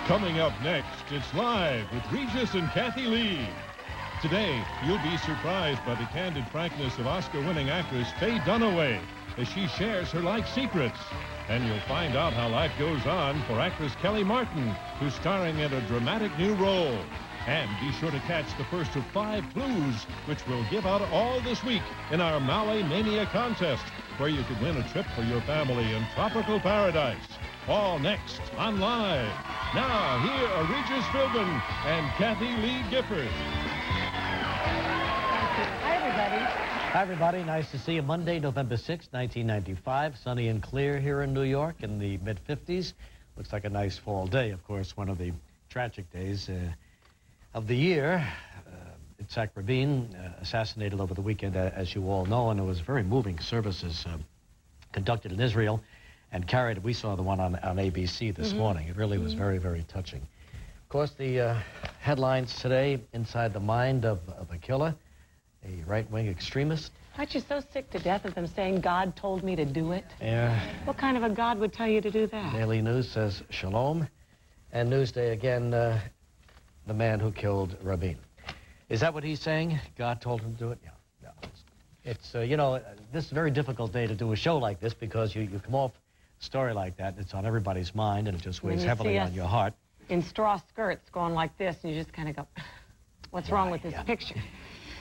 Coming up next, it's Live with Regis and Kathie Lee. Today, you'll be surprised by the candid frankness of Oscar-winning actress Faye Dunaway as she shares her life secrets. And you'll find out how life goes on for actress Kellie Martin, who's starring in a dramatic new role. And be sure to catch the first of 5 clues, which we'll give out all this week in our Maui Mania contest, where you could win a trip for your family in tropical paradise. All next on Live. Now, here are Regis Philbin and Kathie Lee Gifford. Hi, everybody. Hi, everybody. Nice to see you. Monday, November 6, 1995. Sunny and clear here in New York in the mid-50s. Looks like a nice fall day, of course, one of the tragic days of the year. Yitzhak Rabin assassinated over the weekend, as you all know, and it was very moving services conducted in Israel and carried. We saw the one on ABC this morning. It really was very, very touching. Of course, the headlines today, inside the mind of a killer, a right-wing extremist. Aren't you so sick to death of them saying God told me to do it? Yeah. What kind of a God would tell you to do that? Daily News says shalom. And Newsday again, the man who killed Rabin. Is that what he's saying? God told him to do it? Yeah. No. It's, you know, this is a very difficult day to do a show like this because you come off a story like that, it's on everybody's mind, and it just weighs heavily on your heart. In straw skirts going like this, and you just kind of go, what's wrong with this picture?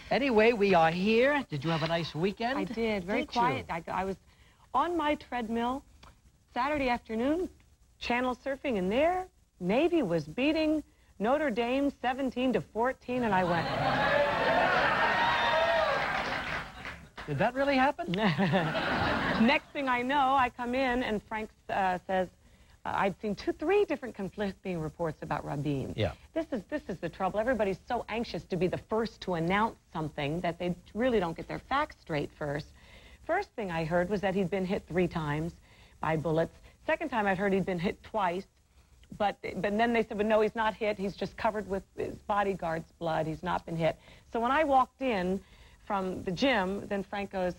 Anyway, we are here. Did you have a nice weekend? I did. Very quiet. I was on my treadmill Saturday afternoon, channel surfing, and there, Navy was beating Notre Dame 17-14, and I went. Did that really happen? Next thing I know, I come in, and Frank says, I'd seen 3 different conflicting reports about Rabin. Yeah. This is the trouble. Everybody's so anxious to be the first to announce something that they really don't get their facts straight first. First thing I heard was that he'd been hit 3 times by bullets. Second time I'd heard he'd been hit twice. But then they said, well, no, he's not hit. He's just covered with his bodyguard's blood. He's not been hit. So when I walked in from the gym, then Frank goes,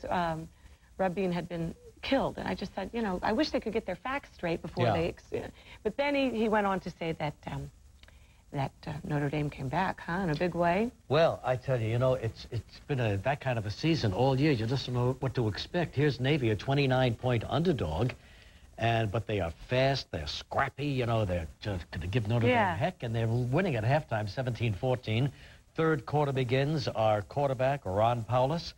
Rabin had been killed. And I just said, you know, I wish they could get their facts straight before they... But then he went on to say that Notre Dame came back, in a big way. Well, I tell you, you know, it's been that kind of a season all year. You just don't know what to expect. Here's Navy, a 29-point underdog. But they are fast, they're scrappy, you know, they're just going to give Notre Dame heck, and they're winning at halftime, 17-14. Third quarter begins. Our quarterback, Ron Paulus,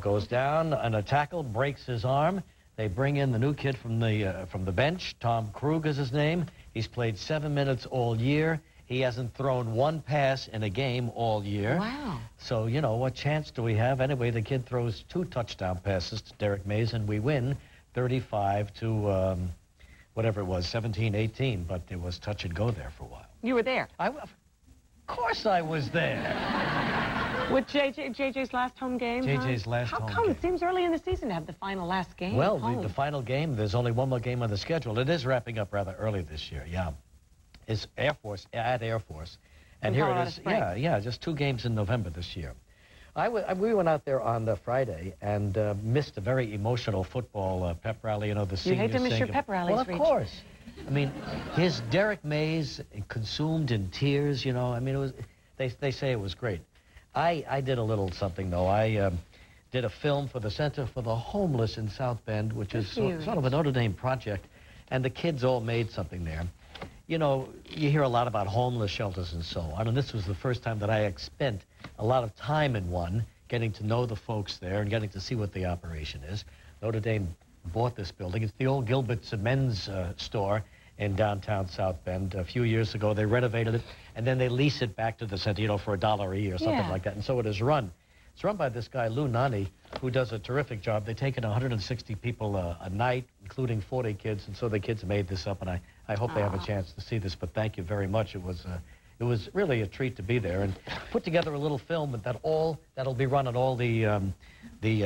goes down on a tackle, breaks his arm. They bring in the new kid from the bench. Tom Krug is his name. He's played 7 minutes all year. He hasn't thrown 1 pass in a game all year. Wow. So, you know, what chance do we have? Anyway, the kid throws 2 touchdown passes to Derek Mays, and we win 35 to whatever it was, 17-18, but it was touch and go there for a while. You were there? Of course I was there. With JJ's last home game? JJ's last home game. How come? It seems early in the season to have the final last game. Well, the final game, there's only 1 more game on the schedule. It is wrapping up rather early this year, yeah. It's Air Force, at Air Force. And here it is, just 2 games in November this year. We went out there on Friday and missed a very emotional football pep rally, you know, the senior You hate to miss your pep rallies, Well, of course. I mean, his Derek Mays consumed in tears, you know. I mean, it was. They say it was great. I did a little something, though. I did a film for the Center for the Homeless in South Bend, which is sort of a Notre Dame project, and the kids all made something there. You know, you hear a lot about homeless shelters and so on, and this was the first time that I spent a lot of time in one, getting to know the folks there and getting to see what the operation is. Notre Dame bought this building. It's the old Gilbert's men's store in downtown South Bend. A few years ago, they renovated it, and then they lease it back to the center, you know, for $1 a year or something like that. And so it is run. It's run by this guy, Lou Nani, who does a terrific job. They take in 160 people a night, including 40 kids, and so the kids made this up, and I hope they have a chance to see this, but thank you very much. It was really a treat to be there and put together a little film that'll be run on all the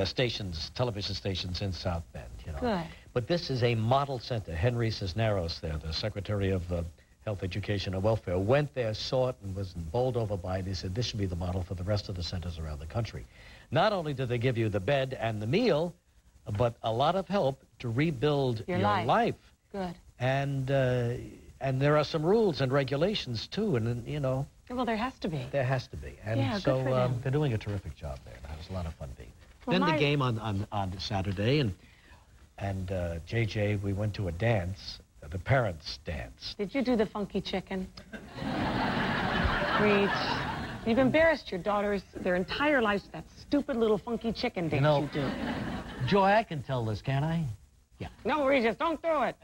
stations, television stations in South Bend, you know. Good. But this is a model center. Henry Cisneros there, the Secretary of Health, Education, and Welfare, went there, saw it, and was bowled over by it. He said, this should be the model for the rest of the centers around the country. Not only do they give you the bed and the meal, but a lot of help to rebuild your life. Good. And there are some rules and regulations, too, and, you know. Well, there has to be. There has to be. And yeah, so good for them. they're doing a terrific job there. It was a lot of fun being. Well, then the game on Saturday, and JJ, we went to a dance, the parents' dance. Did you do the funky chicken? Reach. You've embarrassed your daughters their entire lives with that stupid little funky chicken dance you do. Joy, I can tell this, can't I? Yeah. No, Regis, don't do it.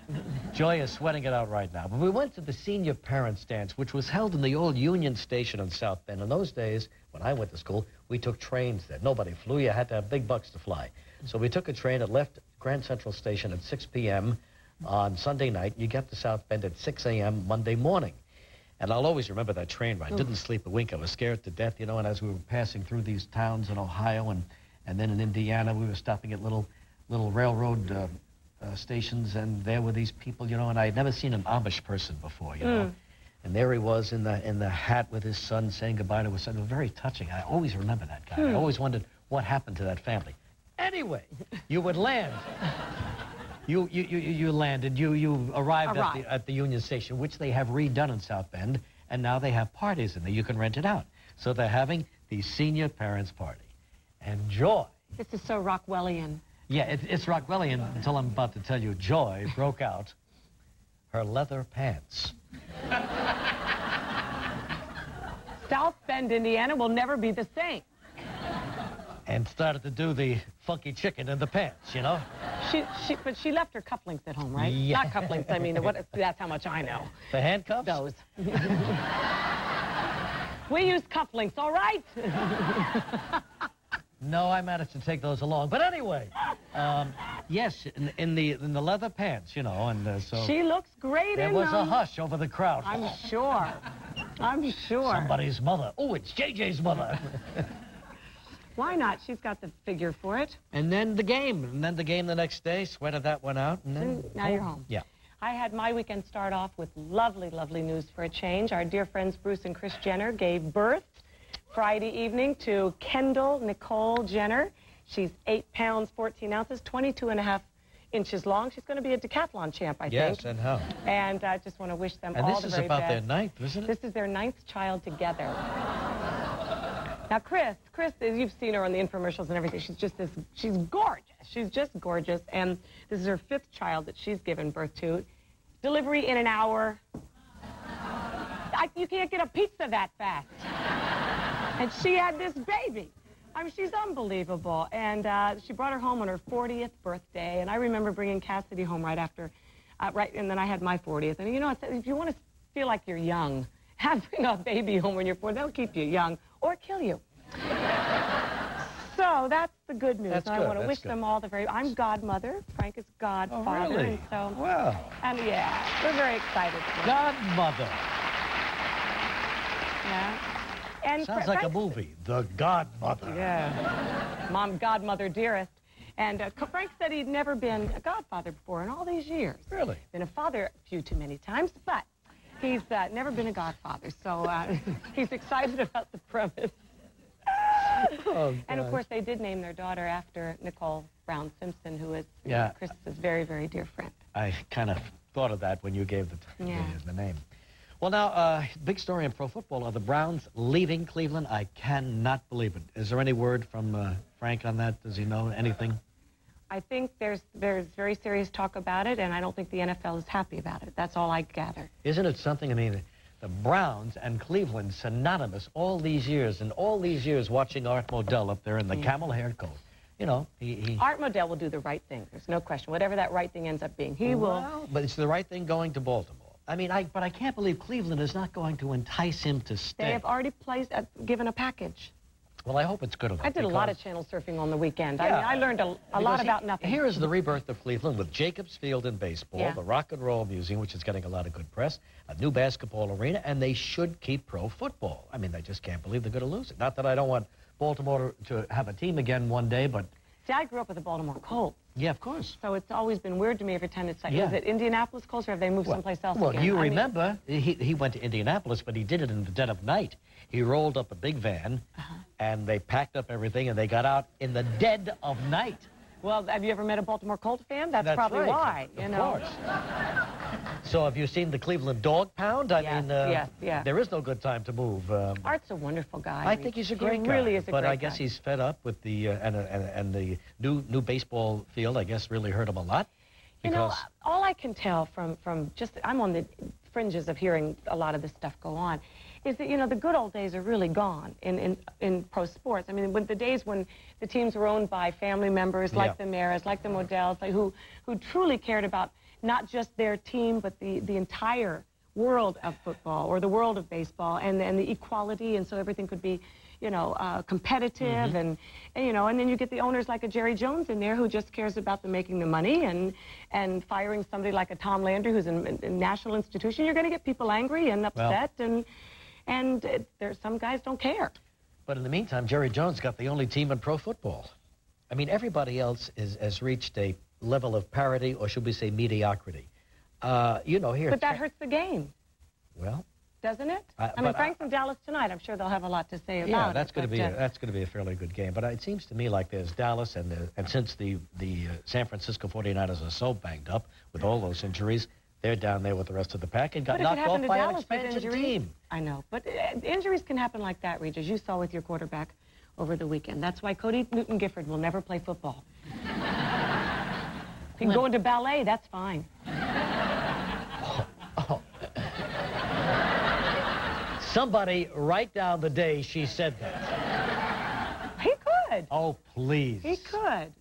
Joy is sweating it out right now. But we went to the senior parents' dance, which was held in the old Union Station in South Bend. In those days, when I went to school, we took trains there. Nobody flew. You had to have big bucks to fly. So we took a train that left Grand Central Station at 6 p.m. on Sunday night. You get to South Bend at 6 a.m. Monday morning. And I'll always remember that train ride. Didn't sleep a wink. I was scared to death, you know, and as we were passing through these towns in Ohio and then in Indiana, we were stopping at little railroad stations, and there were these people, you know, and I had never seen an Amish person before, you know. And there he was in the hat with his son saying goodbye to his son. It was very touching. I always remember that guy. I always wondered what happened to that family. Anyway, you would land. You landed. You arrived. At the Union Station, which they have redone in South Bend, and now they have parties in there. You can rent it out. So they're having the senior parents' party. And Joy. This is so Rockwellian. Yeah, it's Rockwellian until I'm about to tell you Joy broke out her leather pants. South Bend, Indiana will never be the same. And started to do the funky chicken in the pants, you know? But she left her cufflinks at home, right? Yeah. Not cufflinks, I mean, that's how much I know. The handcuffs? Those. We use cufflinks, all right? No, I managed to take those along. But anyway, yes, in the leather pants, you know, and so... She looks great there in was them. a hush over the crowd. I'm sure. I'm sure. Somebody's mother. Oh, it's JJ's mother. Why not? She's got the figure for it. And then the game. And then the game the next day. Sweated that one out. And then Now you're home. Yeah. I had my weekend start off with lovely, lovely news for a change. Our dear friends Bruce and Kris Jenner gave birth Friday evening to Kendall Nicole Jenner. She's 8 pounds, 14 ounces, 22.5 inches long. She's going to be a decathlon champ, I think. Yes, and how? And I just want to wish them and all the very best. And this is about their 9th, isn't it? This is their 9th child together. Now, Kris, you've seen her on the infomercials and everything. She's just she's gorgeous. She's just gorgeous. And this is her 5th child that she's given birth to. Delivery in an hour. You can't get a pizza that fast. And she had this baby. I mean, she's unbelievable. And she brought her home on her 40th birthday. And I remember bringing Cassidy home right after, and then I had my 40th. And, you know, if you want to feel like you're young, having a baby home when you're 40, that'll keep you young or kill you. So that's the good news. That's and good. I want to wish them all the very... I'm godmother. Frank is godfather. Oh, really? And so, Well. And, yeah, we're very excited. Godmother. Yeah. And Sounds like a movie, The Godmother. Yeah. Mom, godmother, dearest. And Frank said he'd never been a godfather before in all these years. Really? Been a father a few too many times, but he's never been a godfather. So he's excited about the premise. Oh, and, of course, they did name their daughter after Nicole Brown Simpson, who is Chris's very, very dear friend. I kind of thought of that when you gave the name. Well, now, big story in pro football. Are the Browns leaving Cleveland? I cannot believe it. Is there any word from Frank on that? Does he know anything? I think there's very serious talk about it, and I don't think the NFL is happy about it. That's all I gather. Isn't it something? I mean, the Browns and Cleveland synonymous all these years, and all these years watching Art Modell up there in the camel-haired coat. You know, Art Modell will do the right thing. There's no question. Whatever that right thing ends up being, he will. But it's the right thing going to Baltimore. I mean, but I can't believe Cleveland is not going to entice him to stay. They have already given a package. Well, I hope it's good enough. I did a lot of channel surfing on the weekend. Yeah, I learned a lot about nothing. Here is the rebirth of Cleveland with Jacobs Field in baseball, the Rock and Roll Museum, which is getting a lot of good press, a new basketball arena, and they should keep pro football. I mean, I just can't believe they're going to lose it. Not that I don't want Baltimore to have a team again one day, but Dad grew up with the Baltimore Colts. Yeah, of course. So it's always been weird to me every time it's like, Yeah. is it Indianapolis Colts or have they moved someplace else well, again? you remember, he went to Indianapolis, but he did it in the dead of night. He rolled up a big van, and they packed up everything, and they got out in the dead of night. Well, have you ever met a Baltimore Colts fan? That's probably right. why, you know. Of course. So have you seen the Cleveland Dog Pound? I mean, yes. there is no good time to move. Art's a wonderful guy. I think he's a great guy. He really is a great guy. But I guess he's fed up with the, and the new baseball field, I guess, really hurt him a lot. You know, all I can tell from just, I'm on the fringes of hearing a lot of this stuff go on, is that, you know, the good old days are really gone in pro sports. I mean, when the days when the teams were owned by family members like the Maras, like the Modells, like who truly cared about not just their team, but the entire world of football or the world of baseball and the equality, and so everything could be, you know, competitive and, you know, and then you get the owners like a Jerry Jones in there who just cares about making the money and firing somebody like a Tom Landry who's a national institution. You're going to get people angry and upset, and there's some guys don't care. But in the meantime, Jerry Jones got the only team in pro football. I mean, everybody else has reached a level of parity, or should we say mediocrity. You know, here... But that hurts the game. Well... Doesn't it? I mean, Frank's in Dallas tonight. I'm sure they'll have a lot to say about it. Yeah, that's going to be a fairly good game. But it seems to me like there's Dallas, and since the San Francisco 49ers are so banged up with all those injuries, they're down there with the rest of the pack and got knocked off by an expansion team. I know, but injuries can happen like that, Regis. You saw with your quarterback over the weekend. That's why Cody Newton-Gifford will never play football. He can go into ballet, that's fine. Somebody write down the day she said that. He could. Oh, please. He could.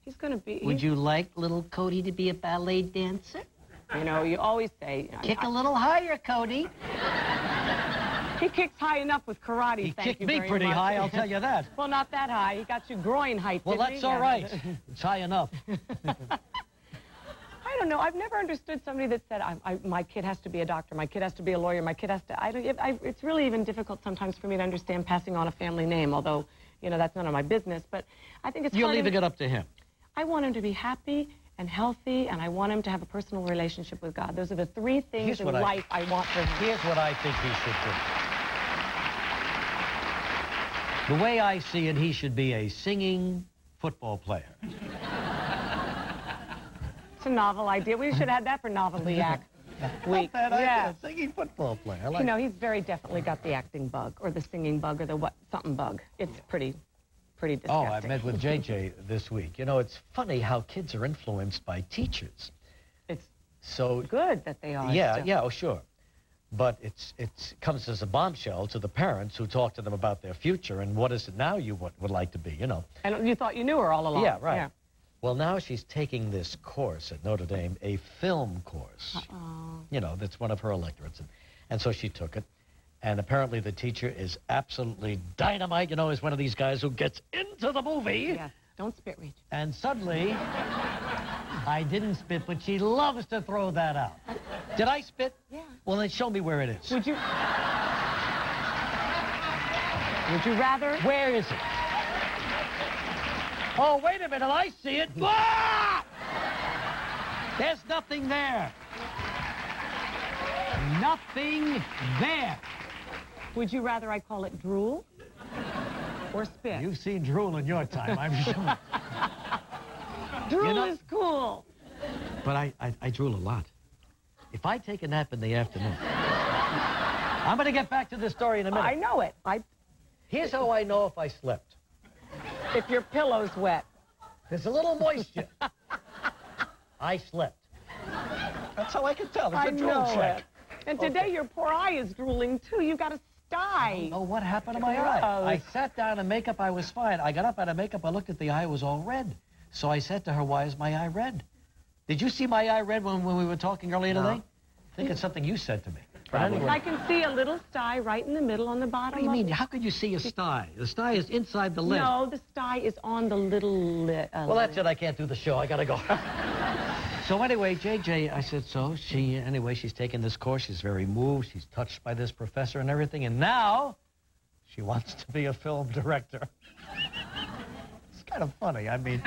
He's going to be... Would you like little Cody to be a ballet dancer? You know, you always say... Kick a little higher, Cody. He kicks high enough with karate, He kicked me pretty high, I'll tell you that. Well, not that high. He got you groin height, Well, that's all right. It's high enough. I don't know. I've never understood somebody that said, my kid has to be a doctor, my kid has to be a lawyer, my kid has to... it's really even difficult sometimes for me to understand passing on a family name, although, you know, that's none of my business. But I think it's You're leaving it up to him. I want him to be happy and healthy, and I want him to have a personal relationship with God. Those are the three things in life I want for him. Here's what I think he should do. The way I see it, he should be a singing football player. It's a novel idea. We should have had that for Noveliac Week. Not bad idea. Singing football player. I like you know, he's very definitely got the acting bug, or the singing bug, or the something bug. It's pretty disgusting. Oh, I met with JJ this week. You know, it's funny how kids are influenced by teachers. It's so good that they are. Yeah, yeah, oh, sure. But it comes as a bombshell to the parents who talk to them about their future and what is it now you would like to be, you know. And you thought you knew her all along. Yeah, right. Yeah. Well, now she's taking this course at Notre Dame, a film course. You know, that's one of her electorates. And so she took it. And apparently the teacher is absolutely dynamite, you know, is one of these guys who gets into the movie. Yes, don't spit, Reach. And suddenly, I didn't spit, but she loves to throw that out. Did I spit? Yeah. Well, then show me where it is. Would you rather? Where is it? Oh, wait a minute, I see it. Ah! There's nothing there. Nothing there. Would you rather I call it drool or spit? You've seen drool in your time, I'm sure. Drool is cool. But I drool a lot. If I take a nap in the afternoon... I'm going to get back to this story in a minute. I know it. Here's how I know if I slept. If your pillow's wet. There's a little moisture. I slept. That's how I can tell. It's a drool check. And today your poor eye is drooling, too. You got a sty. Oh, what happened to my eye? I sat down in makeup. I was fine. I got up out of makeup. I looked at the eye. It was all red. So I said to her, why is my eye red? Did you see my eye red when we were talking earlier today? I think it's something you said to me. But anyway. I can see a little sty right in the middle on the bottom. What do you mean? How could you see a sty? The sty is inside the lid. No, the sty is on the little lid. Well, that's it. I can't do the show. I got to go. So anyway, JJ, I said, so she's taken this course. She's very moved. She's touched by this professor and everything. And now she wants to be a film director. kind of funny. I mean,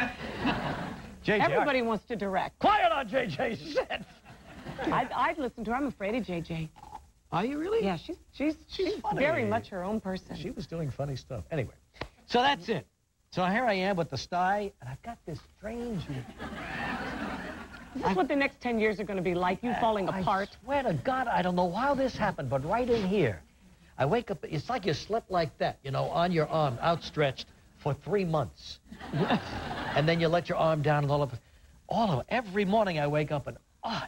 JJ. Everybody wants to direct. Quiet on JJ's set. I'd listen to her. I'm afraid of JJ. Are you really? Yeah, she's funny. very much her own person. She was doing funny stuff. Anyway, so that's it. So here I am with the sty, and I've got this strange... Is this what the next 10 years are going to be like, you falling apart? I swear to God, I don't know how this happened, but right in here, I wake up, it's like you slept like that, you know, on your arm, outstretched, for 3 months. And then you let your arm down and every morning I wake up and,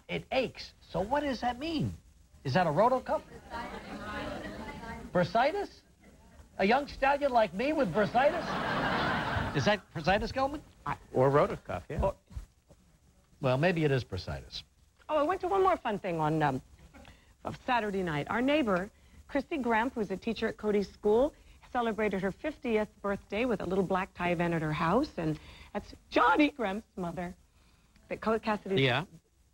it aches. So what does that mean? Is that a rotocuff? Bursitis? A young stallion like me with bursitis? Is that bursitis, Gelman? Or rotocuff, yeah. Well, maybe it is bursitis. Oh, I went to one more fun thing on Saturday night. Our neighbor, Christy Gramp, who's a teacher at Cody's school, celebrated her 50th birthday with a little black tie event at her house, and that's Johnny Gramp's mother. But Cassidy. Yeah.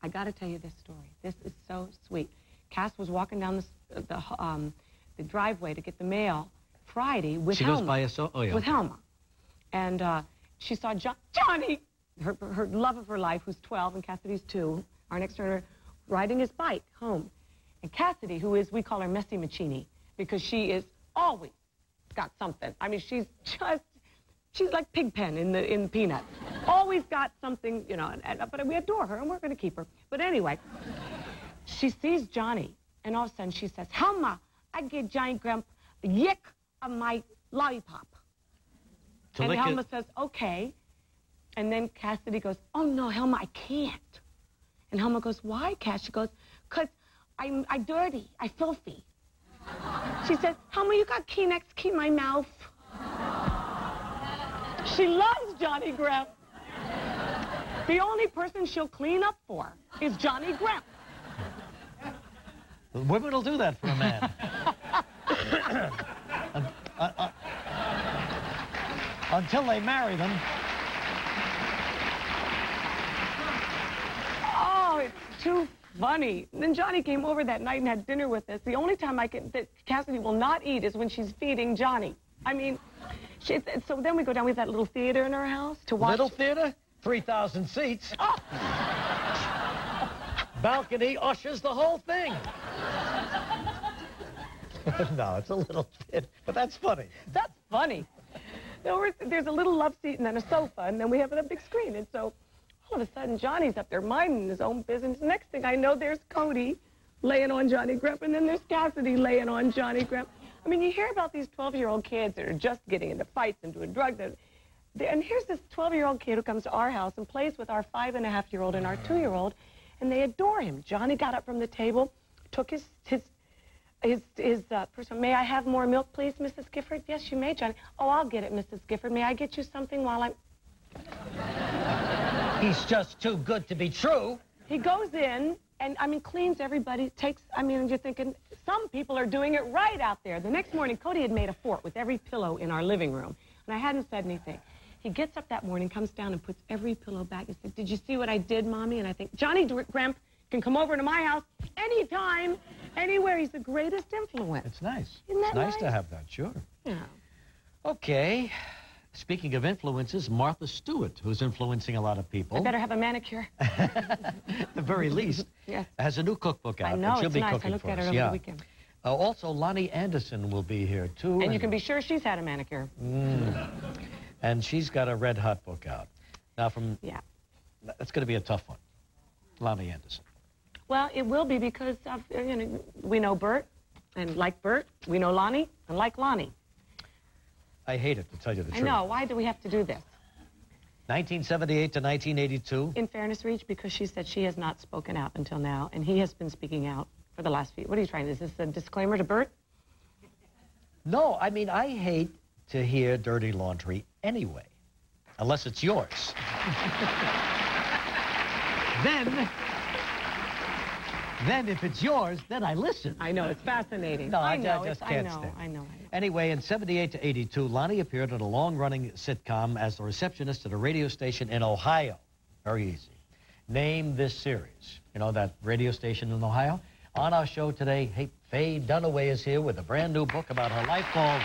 I got to tell you this story. This is so sweet. Cass was walking down the driveway to get the mail Friday with Helma. She goes by herself? Oh, yeah. With Helma. And she saw Johnny, her love of her life, who's 12, and Cassidy's 2, our next door, riding his bike home. And Cassidy, who is, we call her Messy Machini, because she is always got something. I mean, she's like Pigpen in Peanuts. Always got something, you know, but we adore her, and we're going to keep her. But anyway, she sees Johnny, and all of a sudden she says, Helma, I give Johnny Gramp a yick of my lollipop. And Helma says, okay. And then Cassidy goes, oh, no, Helma, I can't. And Helma goes, why, Cass? She goes, because I'm dirty. I'm filthy. She says, Helma, you got Kleenex, keep my mouth. She loves Johnny Gramp. The only person she'll clean up for is Johnny Gramp. Women will do that for a man. Until they marry them. Oh, it's too funny. And then Johnny came over that night and had dinner with us. The only time that Cassidy will not eat is when she's feeding Johnny. I mean, so then we go down. We have that little theater in our house to watch. Little theater? 3,000 seats. Oh. Balcony ushers the whole thing. No, it's a little bit, but that's funny. That's funny. There's a little love seat and then a sofa, and then we have a big screen. And so all of a sudden, Johnny's up there minding his own business. Next thing I know, there's Cody laying on Johnny Gramp, and then there's Cassidy laying on Johnny Gramp. I mean, you hear about these 12-year-old kids that are just getting into fights and doing drugs. And here's this 12-year-old kid who comes to our house and plays with our 5-and-a-half-year-old and our 2-year-old, and they adore him. Johnny got up from the table, took his person. May I have more milk, please, Mrs. Gifford? Yes, you may, Johnny. Oh, I'll get it, Mrs. Gifford. May I get you something while I'm... He's just too good to be true. He goes in and, I mean, cleans everybody, takes, I mean, you're thinking, some people are doing it right out there. The next morning, Cody had made a fort with every pillow in our living room, and I hadn't said anything. He gets up that morning, comes down and puts every pillow back and says, did you see what I did, Mommy? And I think, Johnny Gramp can come over to my house anytime, anywhere. He's the greatest influence. It's nice. Isn't that nice? It's nice to have that, sure. Yeah. Okay. Speaking of influences, Martha Stewart, who's influencing a lot of people. I better have a manicure. At the very least. Yes. Has a new cookbook out. I know, she'll it's be nice. cooking I looked for at us. her over the weekend. Also, Lonnie Anderson will be here, too. And you can be sure she's had a manicure. And she's got a red-hot book out. Now, Yeah. That's going to be a tough one. Lonnie Anderson. Well, it will be because we know Bert, and like Bert, we know Lonnie, and like Lonnie. I hate it, to tell you the truth. I know. Why do we have to do this? 1978 to 1982. In fairness, Reach, because she said she has not spoken out until now, and he has been speaking out for the last few. What are you trying? Is this a disclaimer to Bert? No, I mean, I hate to hear dirty laundry anyway, unless it's yours. Then if it's yours, then I listen. I know, it's fascinating. No, I just can't stand it. I know. Anyway, in 78 to 82, Lonnie appeared in a long-running sitcom as the receptionist at a radio station in Ohio. Very easy. Name this series. You know, that radio station in Ohio? On our show today, Faye Dunaway is here with a brand new book about her life called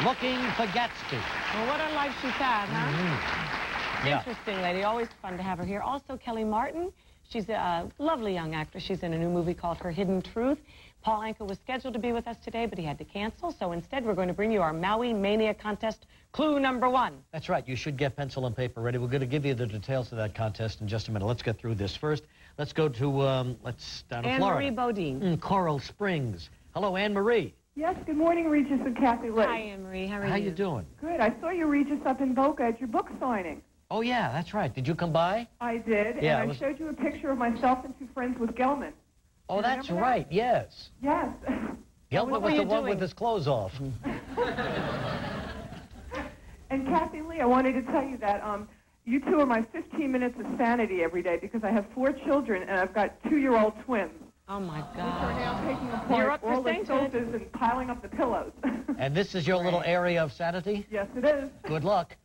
Looking for Gatsby. Well, what a life she's had, huh? Mm-hmm. Yeah. Interesting lady. Always fun to have her here. Also, Kellie Martin. She's a lovely young actress. She's in a new movie called Her Hidden Truth. Paul Anka was scheduled to be with us today, but he had to cancel. So instead, we're going to bring you our Maui Mania contest clue number 1. That's right. You should get pencil and paper ready. We're going to give you the details of that contest in just a minute. Let's get through this first. Let's go to, down to Florida. Anne-Marie Bodine. Coral Springs. Hello, Anne-Marie. Yes, good morning, Regis and Kathie Lee. Hi, Anne-Marie. How are you? How you doing? Good. I saw you, Regis, up in Boca at your book signing. Oh, yeah, that's right. Did you come by? I did, Yeah, and I showed you a picture of myself and 2 friends with Gelman. Oh, that's right, yes. Yes. Gelman was the one with his clothes off. And Kathie Lee, I wanted to tell you that you 2 are my 15 minutes of sanity every day because I have 4 children and I've got 2-year-old twins. Oh, my Which are God. now taking You're apart up for all the sainthood. sofas and piling up the pillows. And this is your little area of sanity? Yes, it is. Good luck.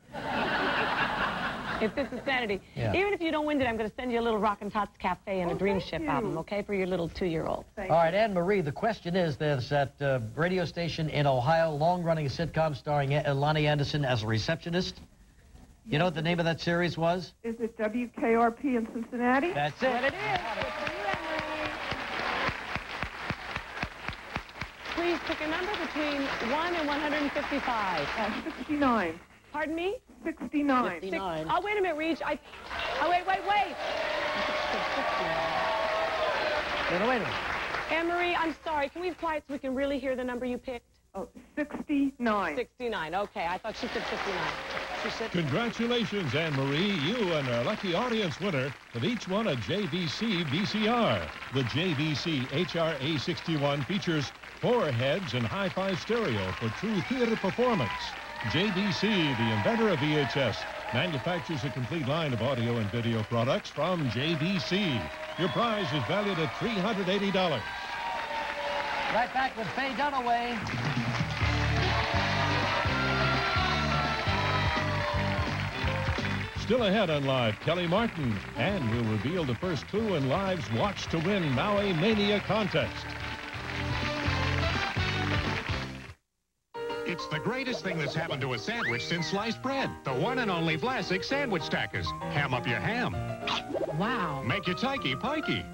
If this is sanity. Yeah. Even if you don't win it, I'm going to send you a little Rockin' Tots Cafe and a Dream thank Ship you. album, okay, for your little 2-year-old. Thank All you. right, Anne-Marie, the question is, there's that radio station in Ohio, long-running sitcom starring Lonnie Anderson as a receptionist. You know what the name of that series was? Is it WKRP in Cincinnati? That's it. What it is. Good for you, Anne-Marie. Please pick a number between 1 and 155. 69. Pardon me? 69. 59. Oh, wait a minute, Reach. Oh, wait. Wait a minute. Anne-Marie, I'm sorry. Can we be quiet so we can really hear the number you picked? Oh, 69. 69. Okay, I thought she said 59. She said... Congratulations, Anne-Marie. You and our lucky audience winner have each won a JVC VCR. The JVC HRA61 features 4 heads and hi-fi stereo for true theater performance. JVC, the inventor of VHS, manufactures a complete line of audio and video products from JVC. Your prize is valued at $380. Right back with Faye Dunaway. Still ahead on Live, Kellie Martin, and we'll reveal the first clue in Live's Watch to Win Maui Mania contest. It's the greatest thing that's happened to a sandwich since sliced bread. The one and only Vlasic sandwich stackers. Ham up your ham. Wow. Make your tikey pikey.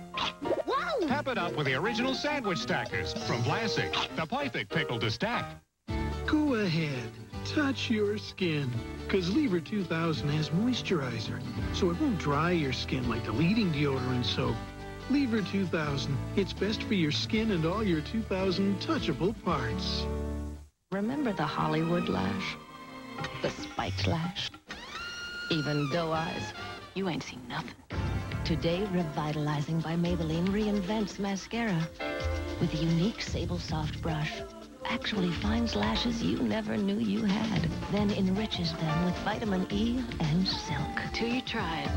Wow. Pep it up with the original sandwich stackers from Vlasic. The perfect pickle to stack. Go ahead, touch your skin, because Lever 2000 has moisturizer, so it won't dry your skin like the leading deodorant soap. Lever 2000, it's best for your skin and all your 2000 touchable parts. Remember the Hollywood lash? The spiked lash? Even doe eyes? You ain't seen nothing. Today, Revitalizing by Maybelline reinvents mascara with a unique Sable Soft brush. Actually finds lashes you never knew you had, then enriches them with vitamin E and silk. Till you try it,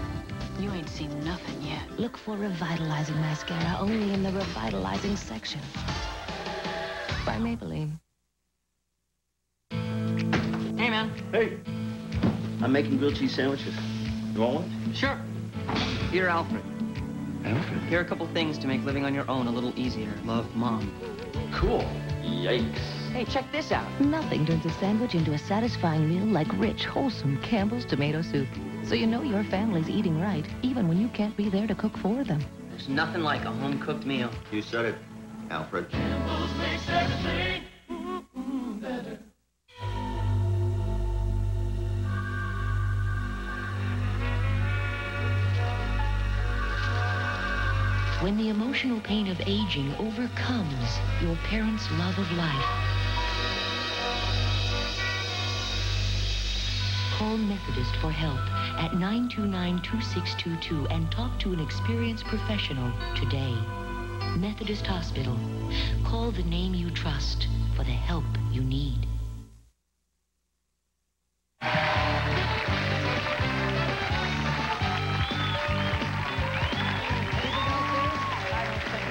you ain't seen nothing yet. Look for Revitalizing mascara only in the Revitalizing section. By Maybelline. Hey, man. Hey, I'm making grilled cheese sandwiches. You want one? Sure. Dear Alfred, Alfred? here are a couple things to make living on your own a little easier. Love, Mom. Cool. Yikes. Hey, check this out. Nothing turns a sandwich into a satisfying meal like rich, wholesome Campbell's tomato soup. So you know your family's eating right, even when you can't be there to cook for them. There's nothing like a home-cooked meal. You said it, Alfred. Campbell's makes everything better. When the emotional pain of aging overcomes your parents' love of life, call Methodist for help at 929-2622 and talk to an experienced professional today. Methodist Hospital. Call the name you trust for the help you need.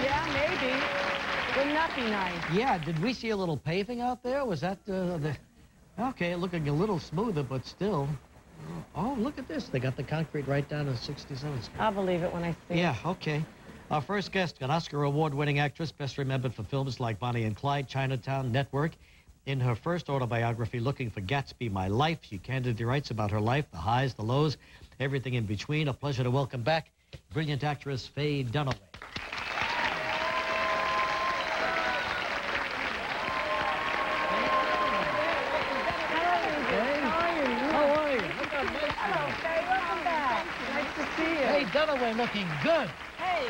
Yeah, maybe. Wouldn't that be nice? Yeah, did we see a little paving out there? Was that the... Okay, looking a little smoother, but still. Oh, look at this. They got the concrete right down to 67th Street. I'll believe it when I see it. Yeah, okay. Our first guest, an Oscar award-winning actress, best remembered for films like Bonnie and Clyde, Chinatown, Network. In her first autobiography, Looking for Gatsby, My Life, she candidly writes about her life, the highs, the lows, everything in between. A pleasure to welcome back brilliant actress Faye Dunaway. Faye Dunaway looking good. Hey.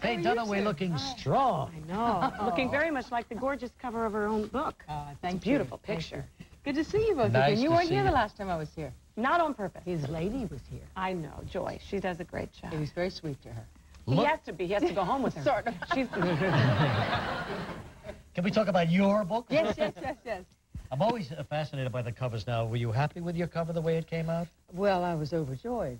Faye Dunaway looking strong. I know. Looking very much like the gorgeous cover of her own book. Thank it's a beautiful picture. Good to see you both Nice again. You to weren't see here you. the last time I was here. Not on purpose. His lady was here. I know. Joy. She does a great job. He was very sweet to her. He has to be. He has to go home with her. Sort of. She's... Can we talk about your book? Yes, yes, yes, yes. I'm always fascinated by the covers now. Were you happy with your cover the way it came out? Well, I was overjoyed.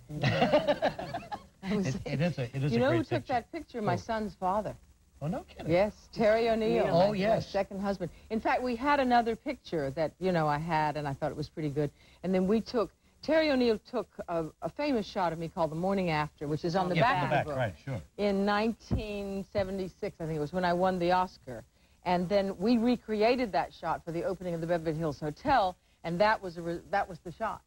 It is a You know great who took picture. that picture? My son's father. Oh, no kidding. Yes, Terry O'Neill. Oh, my yes. second husband. In fact, we had another picture that, you know, I had, and I thought it was pretty good. And then Terry O'Neill took a famous shot of me called The Morning After, which is on the back of the book. Right, sure. In 1976, I think it was, when I won the Oscar. And then we recreated that shot for the opening of the Beverly Hills Hotel, and that was the shot.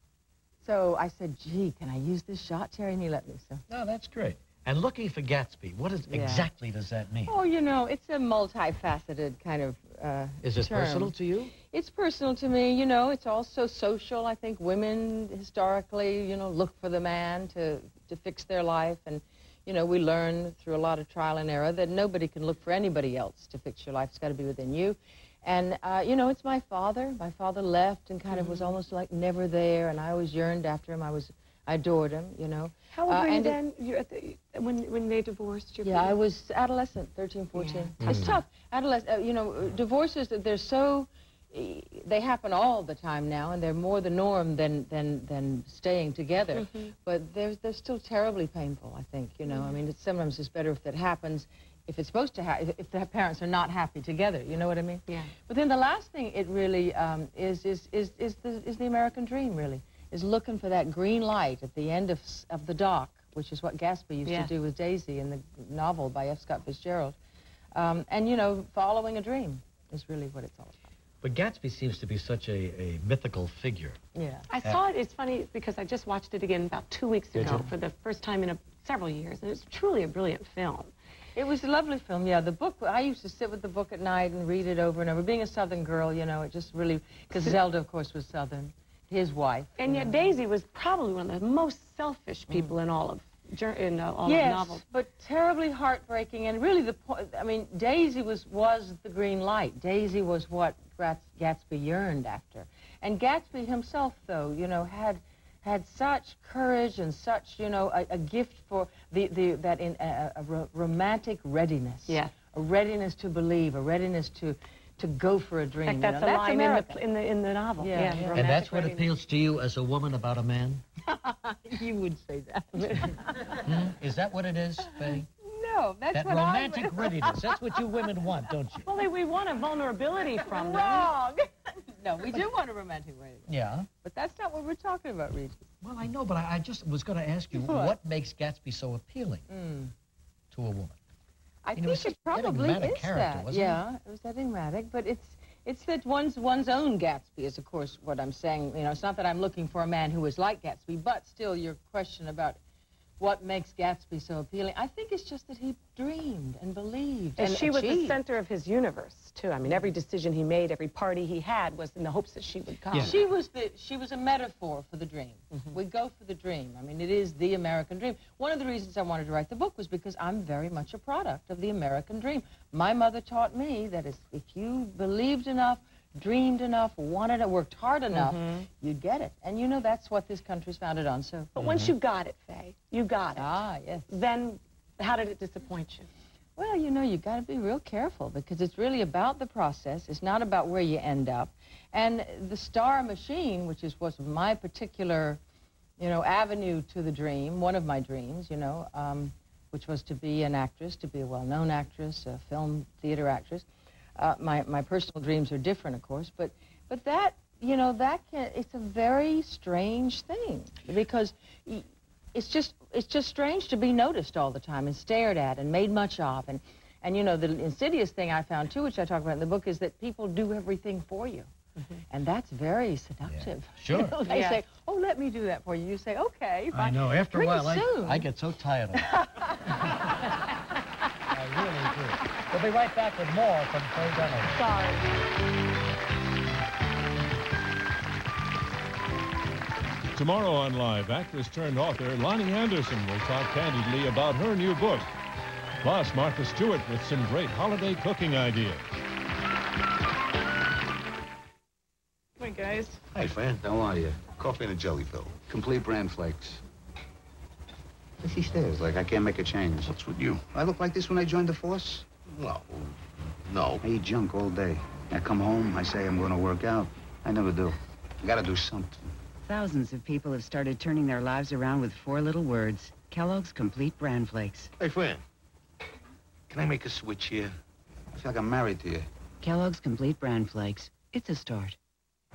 So I said, gee, can I use this shot, Terry? And he let me, so. No, that's great. And Looking for Gatsby, what exactly does that mean? Oh, you know, it's a multifaceted kind of Is it term. personal to you? It's personal to me, you know. It's also social. I think women historically, you know, look for the man to fix their life. And, you know, we learn through a lot of trial and error that nobody can look for anybody else to fix your life. It's got to be within you. And, you know, it's my father. My father left and kind of was almost like never there, and I always yearned after him. I adored him, you know. How old were you then? When they divorced? Yeah, I was adolescent, 13, 14. Yeah. It's tough. Adolescent, you know, divorces, they happen all the time now, and they're more the norm than staying together. But they're still terribly painful, I think, you know. I mean, sometimes it's better if that happens, if it's supposed to happen, if the parents are not happy together, you know what I mean? Yeah. But then the last thing it really is the American dream, really, is looking for that green light at the end of the dock, which is what Gatsby used to do with Daisy in the novel by F. Scott Fitzgerald. And, you know, following a dream is really what it's all about. But Gatsby seems to be such a mythical figure. Yeah. I saw it. It's funny because I just watched it again about 2 weeks Did ago you? for the first time in several years, and it's truly a brilliant film. It was a lovely film, yeah. The book, I used to sit with the book at night and read it over and over. Being a Southern girl, you know, it just really, because Zelda, of course, was Southern, his wife. And yet Daisy was probably one of the most selfish people in all of all of novels. Yes, but terribly heartbreaking. And really the point, I mean, Daisy was the green light. Daisy was what Gatsby yearned after. And Gatsby himself, though, you know, had such courage and such, you know, a gift for a romantic readiness. Yes. A readiness to believe, a readiness to go for a dream. In fact, that's a line in the novel. Yeah. And that's what appeals to you as a woman about a man? You would say that. Is that what it is, Faye? No, that's that what romantic readiness. That's what you women want, don't you? Well, we want a vulnerability from them. Wrong. No, we do want a romantic readiness. Yeah. But that's not what we're talking about, Regis. Well, I know, but I just was going to ask you, what makes Gatsby so appealing to a woman? I think it probably is that. Yeah, it was enigmatic, but it's that one's own Gatsby is, of course, what I'm saying. You know, it's not that I'm looking for a man who is like Gatsby, but still your question about what makes Gatsby so appealing, I think it's just that he dreamed and believed and she was the achieved. center of his universe, too. I mean, every decision he made, every party he had was in the hopes that she would come. Yeah. She was a metaphor for the dream. We go for the dream. I mean, it is the American dream. One of the reasons I wanted to write the book was because I'm very much a product of the American dream. My mother taught me that if you believed enough, dreamed enough, wanted it, worked hard enough, you'd get it. And you know that's what this country's founded on. So. But once you got it, Faye, you got it. Ah, yes. Then how did it disappoint you? Well, you know, you got to be real careful because it's really about the process. It's not about where you end up. And the star machine, which was my particular, you know, avenue to the dream, one of my dreams, you know, which was to be an actress, to be a well-known actress, a film, theater actress. My personal dreams are different, of course, but that, you know, it's a very strange thing because it's just strange to be noticed all the time and stared at and made much of. And you know, the insidious thing I found, too, which I talk about in the book, is that people do everything for you. And that's very seductive. Yeah. Sure. You know, they say, oh, let me do that for you. You say, okay, fine. I know. After a while, soon. I get so tired of it. I really do. We'll be right back with more from Faye Dunaway. Sorry. Tomorrow on Live, actress turned author Lonnie Anderson will talk candidly about her new book. Plus, Martha Stewart with some great holiday cooking ideas. Hi, guys. Hi, Fran. How are you? Coffee and a jelly fill. Complete bran flakes. He stares like I can't make a change. What's with you? I look like this when I joined the force? Well, no. I eat junk all day. I come home, I say I'm going to work out. I never do. I got to do something. Thousands of people have started turning their lives around with 4 little words. Kellogg's Complete Bran Flakes. Hey, Fran. Can I make a switch here? I feel like I'm married to you. Kellogg's Complete Bran Flakes. It's a start.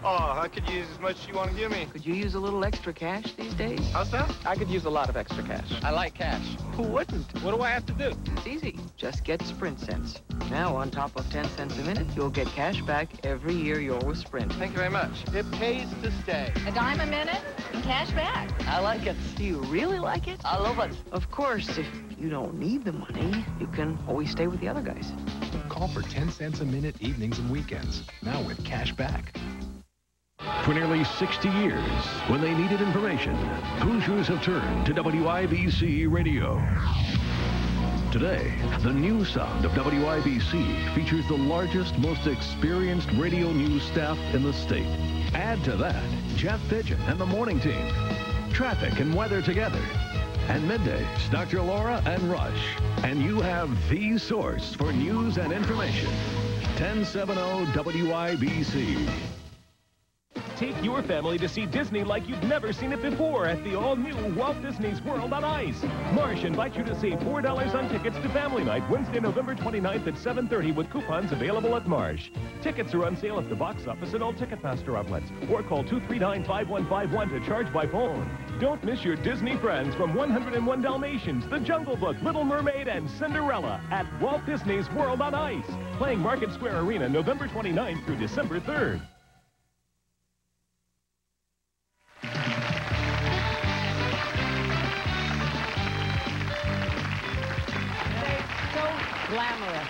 Oh, I could use as much as you want to give me. Could you use a little extra cash these days? How's that? I could use a lot of extra cash. I like cash. Who wouldn't? What do I have to do? It's easy. Just get Sprint Cents. Now, on top of 10 cents a minute, you'll get cash back every year you're with Sprint. Thank you very much. It pays to stay. $1 a minute and cash back. I like it. Do you really like it? I love it. Of course, if you don't need the money, you can always stay with the other guys. Call for 10 cents a minute evenings and weekends. Now with cash back. For nearly 60 years, when they needed information, Hoosiers have turned to WIBC Radio. Today, the new sound of WIBC features the largest, most experienced radio news staff in the state. Add to that, Jeff Pigeon and the morning team, traffic and weather together, and middays, Dr. Laura and Rush. And you have the source for news and information. 1070 WIBC. Take your family to see Disney like you've never seen it before at the all-new Walt Disney's World on Ice. Marsh invites you to save $4 on tickets to Family Night Wednesday, November 29th at 7:30 with coupons available at Marsh. Tickets are on sale at the box office and all Ticketmaster outlets, or call 239-5151 to charge by phone. Don't miss your Disney friends from 101 Dalmatians, The Jungle Book, Little Mermaid, and Cinderella at Walt Disney's World on Ice. Playing Market Square Arena November 29th through December 3rd. Glamorous.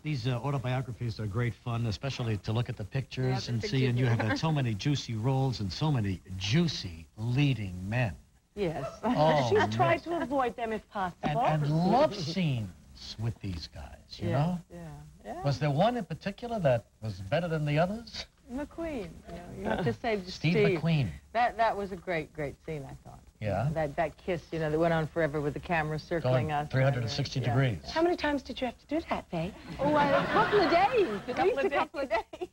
These autobiographies are great fun, especially to look at the pictures and see, and you have had so many juicy roles and so many juicy leading men. Yes. Oh, she's tried to avoid them if possible. And love scenes with these guys, you know? Yeah. Was there one in particular that was better than the others? McQueen. You have to say Steve McQueen. That was a great scene, I thought. Yeah. That kiss, that went on forever with the camera circling Going us. 360 degrees. How many times did you have to do that, Faye? Oh, a couple of days. At least a couple of days.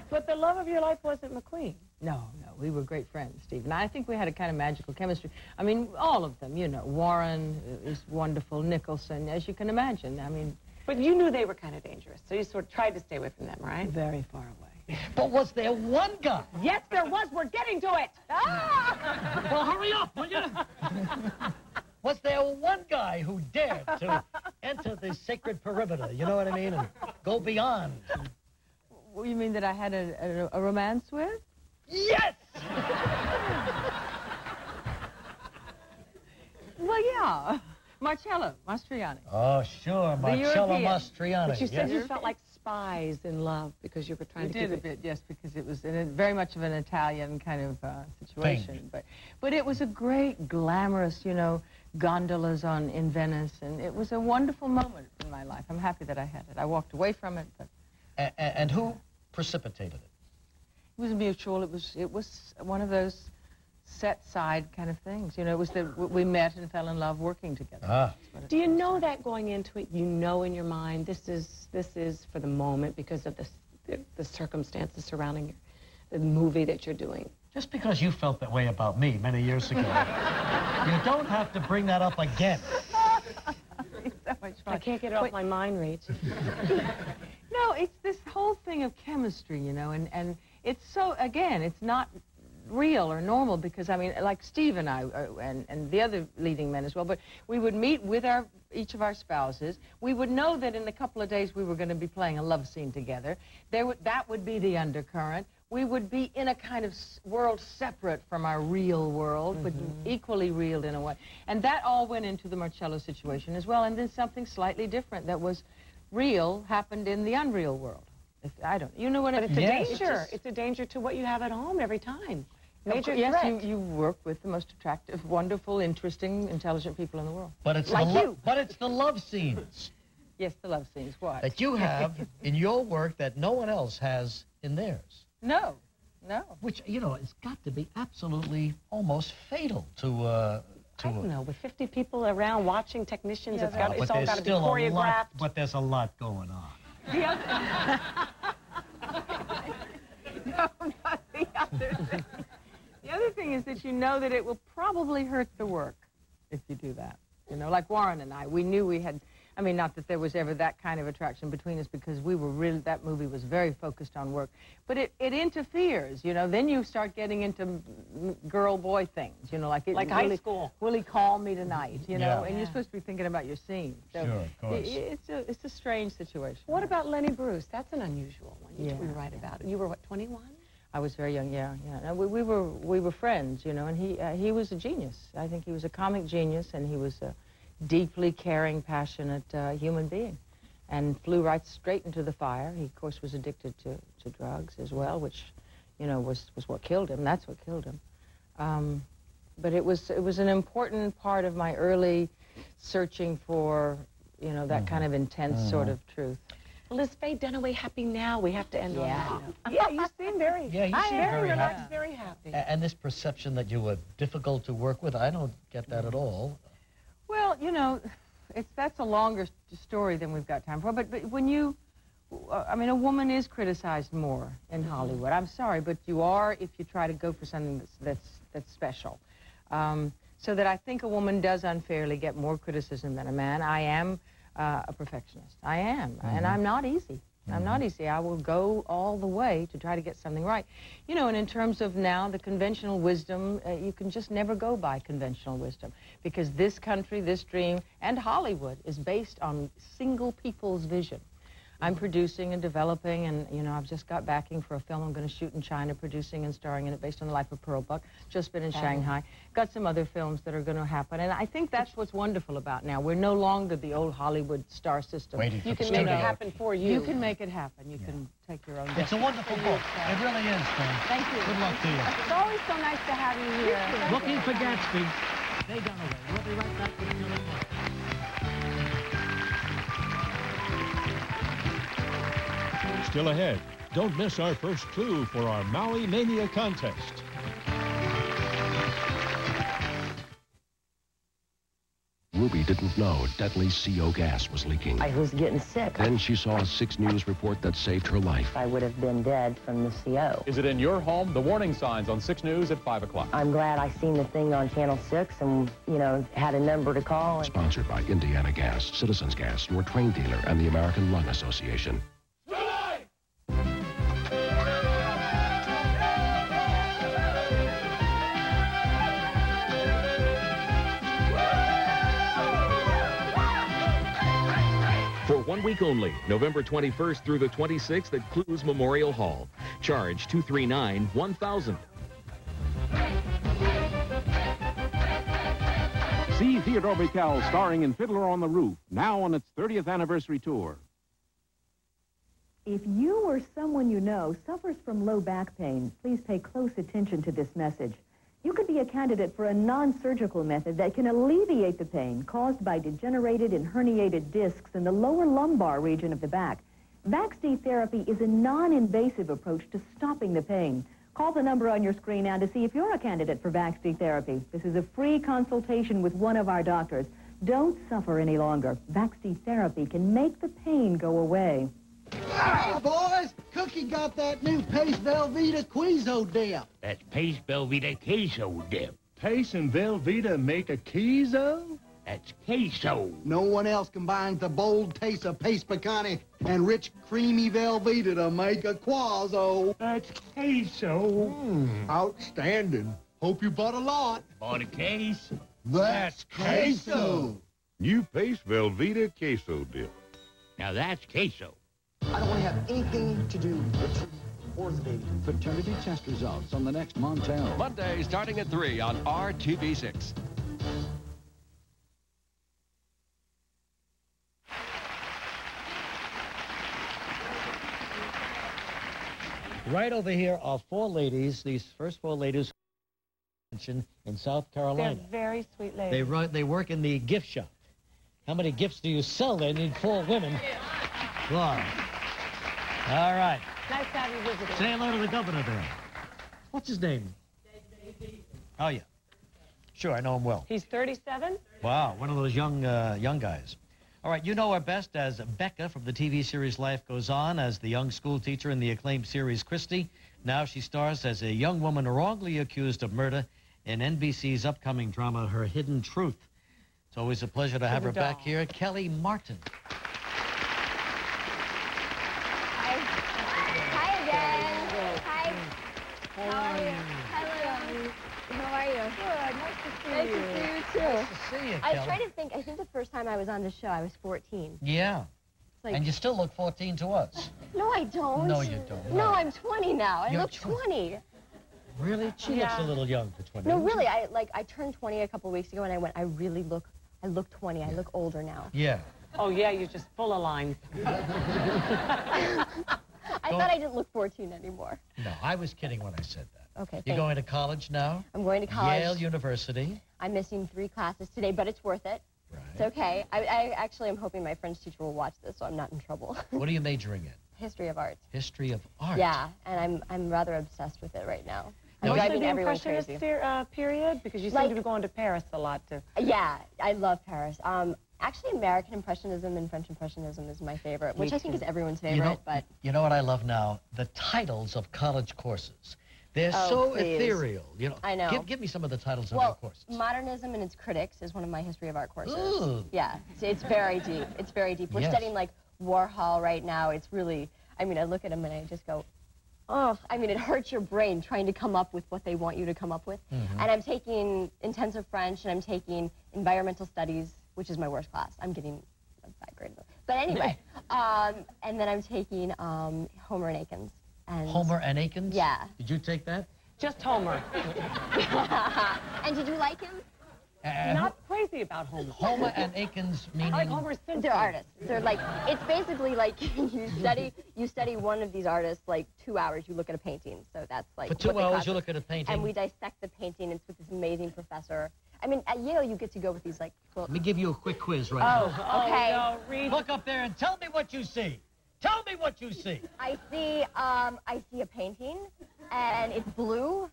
But the love of your life wasn't McQueen. No. We were great friends, Steve. And I think we had a kind of magical chemistry. I mean, all of them, Warren is wonderful, Nicholson, as you can imagine. I mean... But you knew they were kind of dangerous, so you sort of tried to stay away from them, right? Very far away. But was there one guy? Yes, there was. We're getting to it. Ah! Well, hurry up, will you? Was there one guy who dared to enter the sacred perimeter, you know what I mean, and go beyond? Well, you mean that I had a romance with? Yes! Well, yeah. Marcello Mastroianni. Oh, sure, Marcello Mastroianni. But you said you felt like spies in love because you were trying to keep it... a bit, yes, because it was very much of an Italian kind of situation. But it was a great, glamorous, gondolas in Venice, and it was a wonderful moment in my life. I'm happy that I had it. I walked away from it, but... And who precipitated it? It was mutual. It was one of those set-side kind of things. It was that we met and fell in love working together. Ah. Do you know that going into it? You know in your mind this is for the moment because of the circumstances surrounding the movie that you're doing. Just because you felt that way about me many years ago, you don't have to bring that up again. It's so much fun. I can't get it off my mind, Rach. No, it's this whole thing of chemistry, and it's so, again, it's not real or normal because, I mean, like Steve and I, and the other leading men as well, but we would meet with our each of our spouses. We would know that in a couple of days we were going to be playing a love scene together. That would be the undercurrent. We would be in a kind of world separate from our real world, but equally real in a way. And that all went into the Marcello situation as well. And then something slightly different that was real happened in the unreal world. I don't, you know what I mean? But it's a danger. It's a danger to what you have at home every time. Major threat. Yes, you work with the most attractive, wonderful, interesting, intelligent people in the world. But it's but it's the love scenes. Yes, the love scenes. What? That you have in your work that no one else has in theirs. No, no. Which, you know, it's got to be absolutely almost fatal to I don't know, with 50 people around watching technicians, Yeah, it's all got to be choreographed. But there's a lot going on. The other... no, not the other thing. The other thing is that you know that it will probably hurt the work if you do that. You know, like Warren and I, we knew we had, I mean, not that there was ever that kind of attraction between us because we were really, that movie was very focused on work. But it interferes, you know, then you start getting into girl-boy things, you know, like high school. Will he call me tonight, you know, Yeah. and you're supposed to be thinking about your scene. So Sure, of course. It's a strange situation. What about Lenny Bruce? That's an unusual one you write about. You were, what, 21? I was very young, yeah. No, we were friends, you know, and he was a genius. I think he was a comic genius, and he was a deeply caring, passionate human being, and flew right straight into the fire. He, of course, was addicted to drugs as well, which, you know, was what killed him. That's what killed him. But it was an important part of my early searching for, you know, that kind of intense sort of truth. Well, is Faye Dunaway happy now? We have to end on that. Yeah, you seem very, Yeah, you seem very relaxed, happy. very happy. And this perception that you were difficult to work with, I don't get that at all. Well, you know, that's a longer story than we've got time for. But when you, I mean, a woman is criticized more in Hollywood. I'm sorry, but you are if you try to go for something that's special. So that I think a woman does unfairly get more criticism than a man. I am a perfectionist. I am, and I'm not easy. I'm not easy. I will go all the way to try to get something right. You know, and in terms of now the conventional wisdom, you can just never go by conventional wisdom because this country, this dream, and Hollywood is based on single people's vision. I'm producing and developing, and, you know, I've just got backing for a film I'm going to shoot in China, producing and starring in it based on the life of Pearl Buck. Just been in Shanghai. Got some other films that are going to happen, and I think that's what's wonderful about now. We're no longer the old Hollywood star system. You can make it happen for you. You can make it happen. You can take your own destiny. It's a wonderful book. It really is, Faye. Thank you. Good luck to you. It's always so nice to have you here. Looking for Gatsby. Faye Dunaway. We'll be right back with another one. Still ahead, don't miss our first clue for our Maui Mania contest. Ruby didn't know deadly CO gas was leaking. I was getting sick. Then she saw a 6 News report that saved her life. I would have been dead from the CO. Is it in your home? The warning signs on 6 News at 5 o'clock. I'm glad I seen the thing on Channel 6 and, you know, had a number to call. Sponsored by Indiana Gas, Citizens Gas, your train dealer, and the American Lung Association. For 1 week only, November 21st through the 26th at Clues Memorial Hall. Charge $239,1000. See Theodore Bikel starring in Fiddler on the Roof, now on its 30th anniversary tour. If you or someone you know suffers from low back pain, please pay close attention to this message. You could be a candidate for a non-surgical method that can alleviate the pain caused by degenerated and herniated discs in the lower lumbar region of the back. Baxter therapy is a non-invasive approach to stopping the pain. Call the number on your screen now to see if you're a candidate for Baxter therapy. This is a free consultation with one of our doctors. Don't suffer any longer. Baxter therapy can make the pain go away. Ah, boys, Cookie got that new Pace Velveeta Queso dip. That's Pace Velveeta Queso dip. Pace and Velveeta make a queso? That's queso. No one else combines the bold taste of Pace Pecani and rich, creamy Velveeta to make a quazo. That's queso. Outstanding. Hope you bought a lot. Bought a case. That's queso. New Pace Velveeta Queso Dip. Now that's queso. I don't want to have anything to do with or the baby. Paternity test results on the next Montel. Monday, starting at 3 on RTV6. Right over here are 4 ladies, these first 4 ladies in South Carolina. They're very sweet ladies. They work in the gift shop. How many gifts do you sell? They need 4 women. Wow. All right. Nice to have you visiting. Say hello to the governor there. What's his name? Oh, yeah. Sure, I know him well. He's 37? Wow, one of those young guys. All right, you know her best as Becca from the TV series Life Goes On, as the young school teacher in the acclaimed series Christie. Now she stars as a young woman wrongly accused of murder in NBC's upcoming drama, Her Hidden Truth. It's always a pleasure to have her back here, Kellie Martin. Hi again. Hi. How are you? Hello. How are you? Good. Nice to see Nice you. to see you, too. Nice to see you, I was Kellie. trying to think. I think the first time I was on the show, I was 14. Yeah. Like, and you still look 14 to us. No, I don't. No, you don't. No, I'm 20 now. I You're look 20. Really? She looks a little young for 20. No, really. I turned 20 a couple weeks ago, and I went, I look 20. I look older now. Yeah. Oh, yeah, you're just full of lines. I thought I didn't look 14 anymore. No, I was kidding when I said that. Okay, You're going to college now? I'm going to college. Yale University. I'm missing 3 classes today, but it's worth it. Right. It's okay. I actually am hoping my French teacher will watch this, so I'm not in trouble. What are you majoring in? History of art. History of art? Yeah, and I'm rather obsessed with it right now. I'm Was driving the everyone Impressionist crazy. period? Because you seem to be going to Paris a lot, too. Yeah, I love Paris. Actually, American Impressionism and French Impressionism is my favorite, which I think is everyone's favorite. You know what I love now? The titles of college courses. They're Oh, so please. ethereal. You know, I know. Give me some of the titles of Well, your courses. Modernism and its Critics is one of my history of art courses. Ooh. Yeah, it's very deep. It's very deep. We're Yes. studying like Warhol right now. It's really, I mean, I look at him and I just go, oh, I mean, it hurts your brain trying to come up with what they want you to come up with. Mm-hmm. And I'm taking intensive French and I'm taking environmental studies, which is my worst class. I'm getting a bad grade. But anyway, and then I'm taking Homer and Akins. And Homer and Akins? Yeah. Did you take that? Just Homer. And did you like him? Not crazy about Homer. Homer and Akins meaning? I like Homer Simpson. They're artists. They're like, it's basically like you study one of these artists like 2 hours, you look at a painting. So that's like For 2 hours you look at a painting? And we dissect the painting. It's with this amazing professor. I mean, at Yale you get to go with these like... Let me give you a quick quiz right now. now. Okay. No, read. Look up there and tell me what you see. Tell me what you see. I see a painting, and it's blue,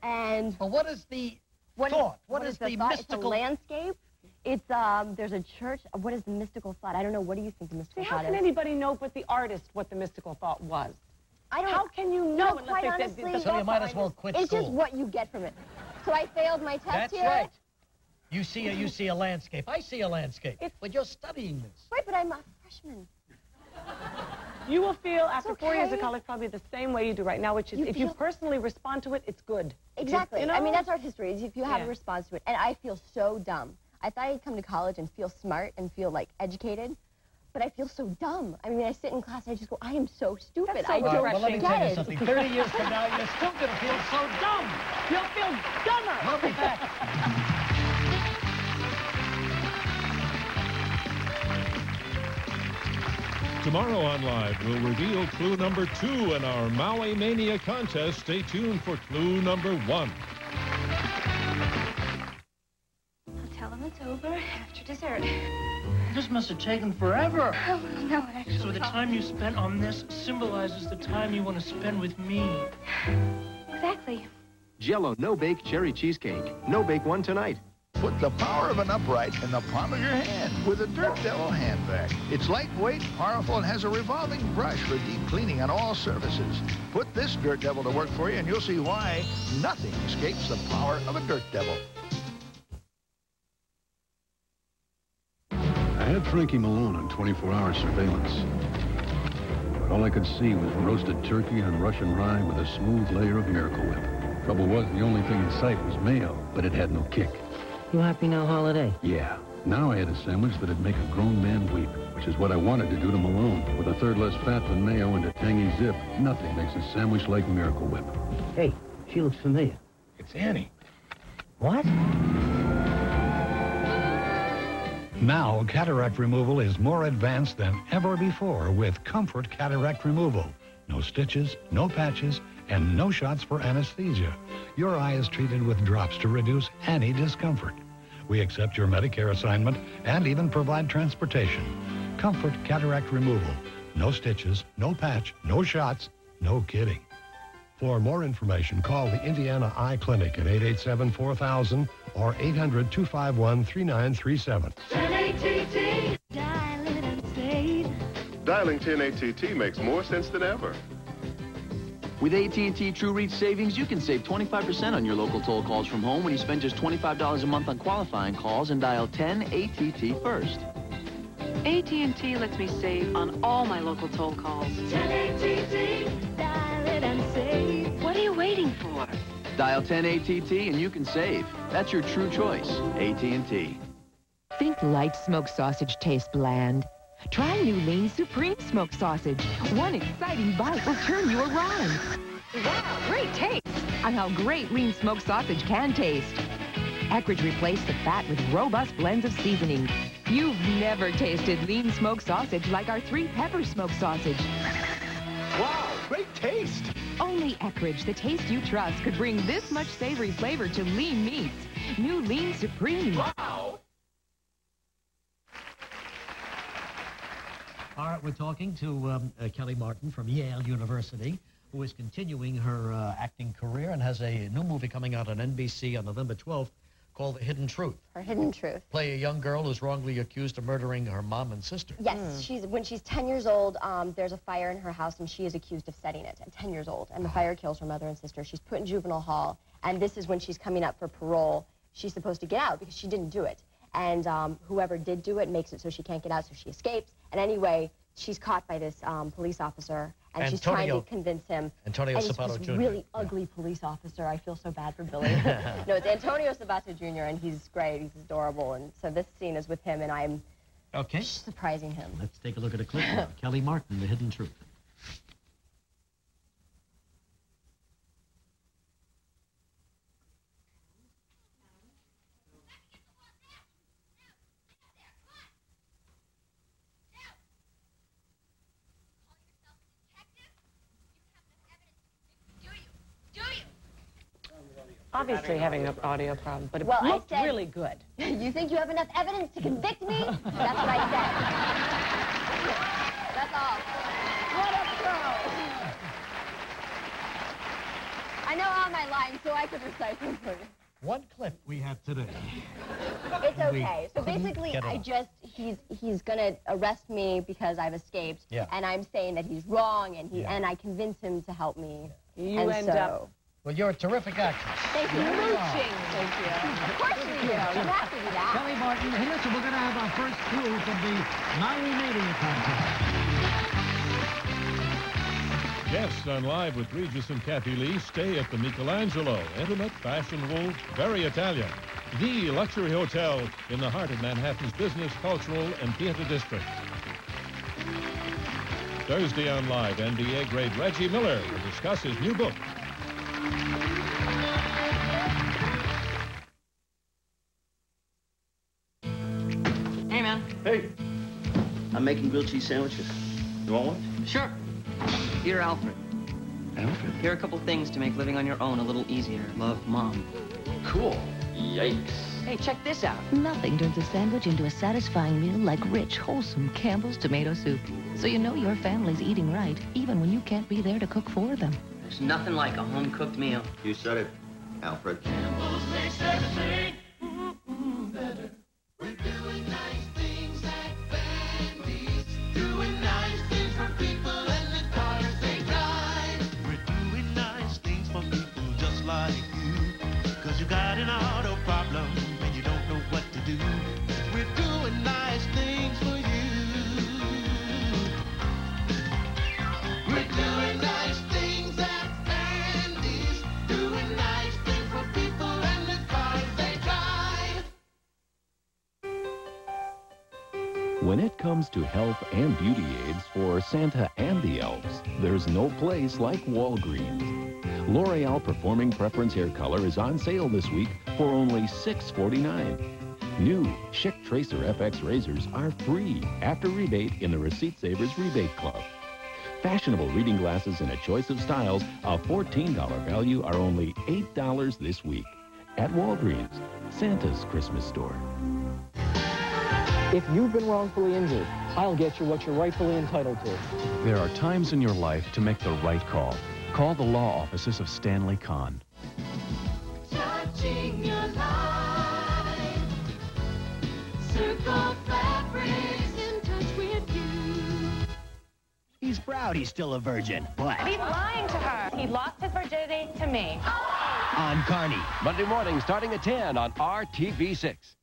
and... But what is the thought? What is the thought? mystical... It's a landscape. It's, there's a church. What is the mystical thought? I don't know. What do you think the mystical See, how thought can is? anybody know but the artist what the mystical thought was? I don't... How can you know No, unless quite they said honestly... the So you might as well quit It's school. just what you get from it. So I failed my test That's here. right. You see a landscape. I see a landscape. But you're studying this. Right, but I'm a freshman. You will feel after 4 years of okay. college probably the same way you do right now, which is if you personally respond to it, it's good. Exactly. You know? I mean, that's art history, is if you have Yeah. a response to it. And I feel so dumb. I thought I'd come to college and feel smart and feel, like, educated. But I feel so dumb. I mean, I sit in class and I just go, I am so stupid. That's so I don't Well, let me get tell you it. something. 30 years from now, you're still going to feel so dumb. You'll feel dumber. We'll be back. Tomorrow on Live, we'll reveal clue number 2 in our Maui Mania contest. Stay tuned for clue number 1. I'll tell them it's over after dessert. This must have taken forever. Oh, no, actually. So the time you spent on this symbolizes the time you want to spend with me. Exactly. Jell-O no-bake cherry cheesecake. No-bake one tonight. Put the power of an upright in the palm of your hand with a Dirt Devil handbag. It's lightweight, powerful, and has a revolving brush for deep cleaning on all surfaces. Put this Dirt Devil to work for you, and you'll see why nothing escapes the power of a Dirt Devil. I had Frankie Malone on 24-hour surveillance. But all I could see was roasted turkey on Russian rye with a smooth layer of Miracle Whip. Trouble was, the only thing in sight was mayo, but it had no kick. You happy now, Holiday? Yeah. Now I had a sandwich that'd make a grown man weep, which is what I wanted to do to Malone. With a third less fat than mayo and a tangy zip, nothing makes a sandwich like Miracle Whip. Hey, she looks familiar. It's Annie. What? Now, cataract removal is more advanced than ever before with Comfort Cataract Removal. No stitches, no patches, and no shots for anesthesia. Your eye is treated with drops to reduce any discomfort. We accept your Medicare assignment and even provide transportation. Comfort Cataract Removal. No stitches, no patch, no shots, no kidding. For more information, call the Indiana Eye Clinic at 887-4000 or 800-251-3937. 10-ATT. Dial it and save. Dialing 10-ATT makes more sense than ever. With AT&T True Reach Savings, you can save 25% on your local toll calls from home when you spend just $25 a month on qualifying calls and dial 10-ATT first. AT&T lets me save on all my local toll calls. 10-ATT. Dial it and save. What are you waiting for? Dial 10-ATT and you can save. That's your true choice. AT&T. Think light smoked sausage tastes bland? Try new Lean Supreme Smoked Sausage. One exciting bite will turn you around. Wow, great taste! On how great Lean Smoked Sausage can taste. Eckrich replaced the fat with robust blends of seasoning. You've never tasted Lean Smoked Sausage like our 3-pepper smoked sausage. Wow, great taste! Only Eckrich, the taste you trust, could bring this much savory flavor to lean meats. New Lean Supreme. Wow! All right, we're talking to Kellie Martin from Yale University, who is continuing her acting career and has a new movie coming out on NBC on November 12th called The Hidden Truth. Her Hidden Truth. Play a young girl who's wrongly accused of murdering her mom and sister. Yes, when she's 10 years old, there's a fire in her house, and she is accused of setting it at 10 years old, and the fire kills her mother and sister. She's put in juvenile hall, and this is when she's coming up for parole. She's supposed to get out because she didn't do it. And whoever did do it makes it so she can't get out, so she escapes. And anyway, she's caught by this police officer, and she's trying to convince him. Antonio Sabato Jr. Jr. Really ugly police officer. I feel so bad for Billy. No, it's Antonio Sabato Jr., and he's great. He's adorable. And so this scene is with him, and I'm surprising him. Let's take a look at a clip of Kellie Martin, The Hidden Truth. Obviously having an audio problem, but it Well, looked I said, really good. You think you have enough evidence to convict me? That's what I said. That's all. What a pro! I know all my lines, so I could recite them for you. One clip we have today. It's okay. So basically, he's gonna arrest me because I've escaped, and I'm saying that he's wrong, and and I convince him to help me. You end up. Well, you're a terrific actress. Thank you. Mooching. Thank you. Of course you do. You have to do that. Kellie Martin, hey, listen, we're going to have our first clue from the Myri Mania contest. Guests on Live with Regis and Kathie Lee stay at the Michelangelo. Intimate, fashionable, very Italian. The luxury hotel in the heart of Manhattan's business, cultural, and theater district. Thursday on Live, NBA great Reggie Miller will discuss his new book. Hey, man. Hey. I'm making grilled cheese sandwiches. You want one? Sure. Dear Alfred. Alfred? Here are a couple things to make living on your own a little easier. Love, Mom. Cool. Yikes. Hey, check this out. Nothing turns a sandwich into a satisfying meal like rich, wholesome Campbell's tomato soup. So you know your family's eating right, even when you can't be there to cook for them. There's nothing like a home-cooked meal. You said it, Alfred. Campbell's makes everything better. We're doing nice things at Bandy's. Doing nice things for people and the cars they drive. We're doing nice things for people just like you. 'Cause you got an auto problem and you don't know what to do. We're doing nice things for you. We're doing nice things at Bandy's. Doing nice things for people and the cars they drive. When it comes to health and beauty aids for Santa and the elves, there's no place like Walgreens. L'Oreal Performing Preference Hair Color is on sale this week for only $6.49. New Chic Tracer FX razors are free after rebate in the Receipt Savers Rebate Club. Fashionable reading glasses in a choice of styles, a $14 value, are only $8 this week. At Walgreens, Santa's Christmas store. If you've been wrongfully injured, I'll get you what you're rightfully entitled to. There are times in your life to make the right call. Call the law offices of Stanley Kahn. Touching your life. Circle Fabrics in touch with you. He's proud he's still a virgin, but... He's lying to her. He lost his virginity to me. On Carney. Monday morning starting at 10 on RTV6.